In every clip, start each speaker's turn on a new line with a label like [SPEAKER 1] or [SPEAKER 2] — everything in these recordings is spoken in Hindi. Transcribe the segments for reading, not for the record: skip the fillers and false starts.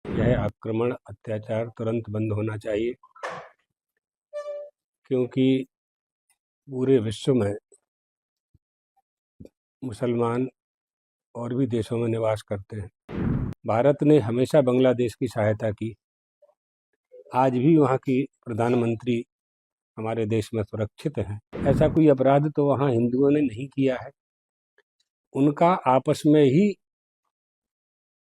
[SPEAKER 1] यह आक्रमण अत्याचार तुरंत बंद होना चाहिए, क्योंकि पूरे विश्व में मुसलमान और भी देशों में निवास करते हैं। भारत ने हमेशा बांग्लादेश की सहायता की। आज भी वहाँ की प्रधानमंत्री हमारे देश में सुरक्षित हैं। ऐसा कोई अपराध तो वहाँ हिंदुओं ने नहीं किया है। उनका आपस में ही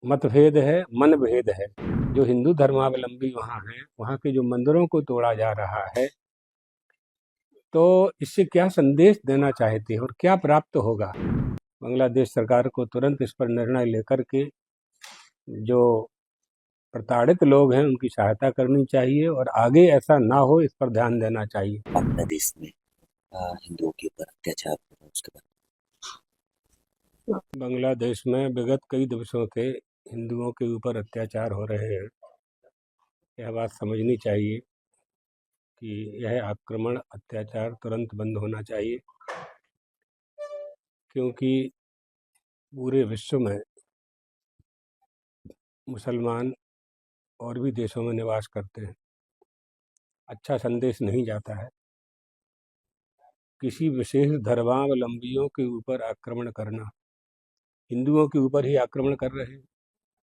[SPEAKER 1] मतभेद है, मनभेद है। जो हिंदू धर्मावलंबी वहाँ हैं, वहाँ के जो मंदिरों को तोड़ा जा रहा है, तो इससे क्या संदेश देना चाहते हैं और क्या प्राप्त होगा? बांग्लादेश सरकार को तुरंत इस पर निर्णय लेकर के जो प्रताड़ित लोग हैं उनकी सहायता करनी चाहिए और आगे ऐसा ना हो इस पर ध्यान देना चाहिए।
[SPEAKER 2] बांग्लादेश में हिंदुओं के ऊपर अत्याचार हो रहा है उसके बाद
[SPEAKER 1] बांग्लादेश में विगत कई दिवसों से हिंदुओं के ऊपर अत्याचार हो रहे हैं। यह बात समझनी चाहिए कि यह आक्रमण अत्याचार तुरंत बंद होना चाहिए, क्योंकि पूरे विश्व में मुसलमान और भी देशों में निवास करते हैं। अच्छा संदेश नहीं जाता है। किसी विशेष धर्मावलंबियों के ऊपर आक्रमण करना, हिंदुओं के ऊपर ही आक्रमण कर रहे हैं,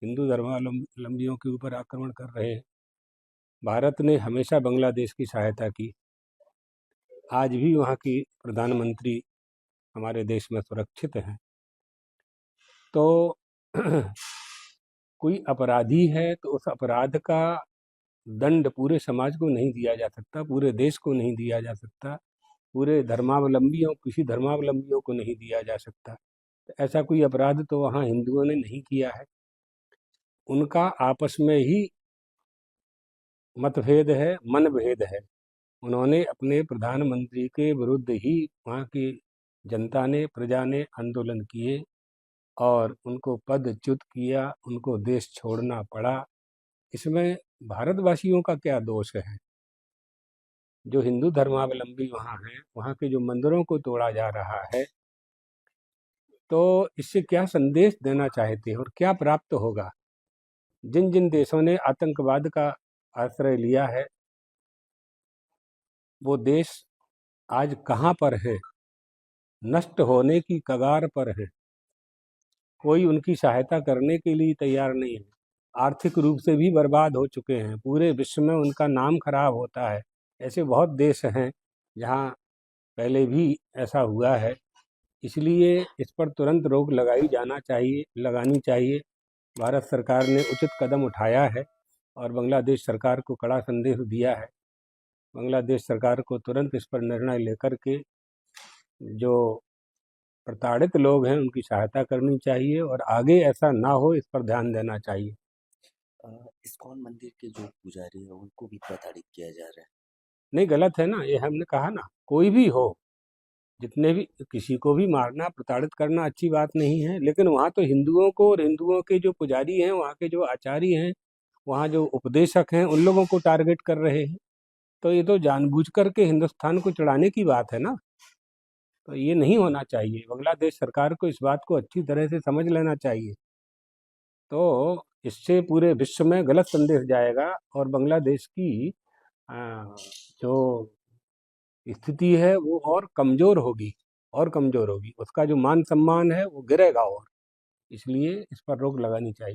[SPEAKER 1] हिंदू धर्मावलंबियों के ऊपर आक्रमण कर रहे हैं। भारत ने हमेशा बांग्लादेश की सहायता की। आज भी वहाँ की प्रधानमंत्री हमारे देश में सुरक्षित हैं। तो कोई अपराधी है तो उस अपराध का दंड पूरे समाज को नहीं दिया जा सकता, पूरे देश को नहीं दिया जा सकता, पूरे धर्मावलंबियों किसी धर्मावलंबियों को नहीं दिया जा सकता। तो ऐसा कोई अपराध तो वहाँ हिंदुओं ने नहीं किया है। उनका आपस में ही मतभेद है, मनभेद है। उन्होंने अपने प्रधानमंत्री के विरुद्ध ही वहाँ की जनता ने, प्रजा ने आंदोलन किए और उनको पदच्युत किया, उनको देश छोड़ना पड़ा। इसमें भारतवासियों का क्या दोष है? जो हिंदू धर्मावलंबी वहाँ हैं, वहाँ के जो मंदिरों को तोड़ा जा रहा है, तो इससे क्या संदेश देना चाहते हैं और क्या प्राप्त होगा? जिन जिन देशों ने आतंकवाद का आश्रय लिया है, वो देश आज कहाँ पर है? नष्ट होने की कगार पर है। कोई उनकी सहायता करने के लिए तैयार नहीं है। आर्थिक रूप से भी बर्बाद हो चुके हैं। पूरे विश्व में उनका नाम खराब होता है। ऐसे बहुत देश हैं जहाँ पहले भी ऐसा हुआ है। इसलिए इस पर तुरंत रोक लगानी चाहिए। भारत सरकार ने उचित कदम उठाया है और बांग्लादेश सरकार को कड़ा संदेश दिया है। बांग्लादेश सरकार को तुरंत इस पर निर्णय लेकर के जो प्रताड़ित लोग हैं उनकी सहायता करनी चाहिए और आगे ऐसा ना हो इस पर ध्यान देना चाहिए।
[SPEAKER 2] इस्कॉन मंदिर के जो पुजारी है उनको भी प्रताड़ित किया जा रहा है।
[SPEAKER 1] नहीं, गलत है ना, ये हमने कहा ना, कोई भी हो, जितने भी, किसी को भी मारना, प्रताड़ित करना अच्छी बात नहीं है। लेकिन वहाँ तो हिंदुओं को और हिंदुओं के जो पुजारी हैं, वहाँ के जो आचार्य हैं, वहाँ जो उपदेशक हैं, उन लोगों को टारगेट कर रहे हैं। तो ये तो जानबूझ करके हिंदुस्तान को चढ़ाने की बात है ना। तो ये नहीं होना चाहिए। बांग्लादेश सरकार को इस बात को अच्छी तरह से समझ लेना चाहिए। तो इससे पूरे विश्व में गलत संदेश जाएगा और बांग्लादेश की जो स्थिति है वो और कमज़ोर होगी। उसका जो मान सम्मान है वो गिरेगा और इसलिए इस पर रोक लगानी चाहिए।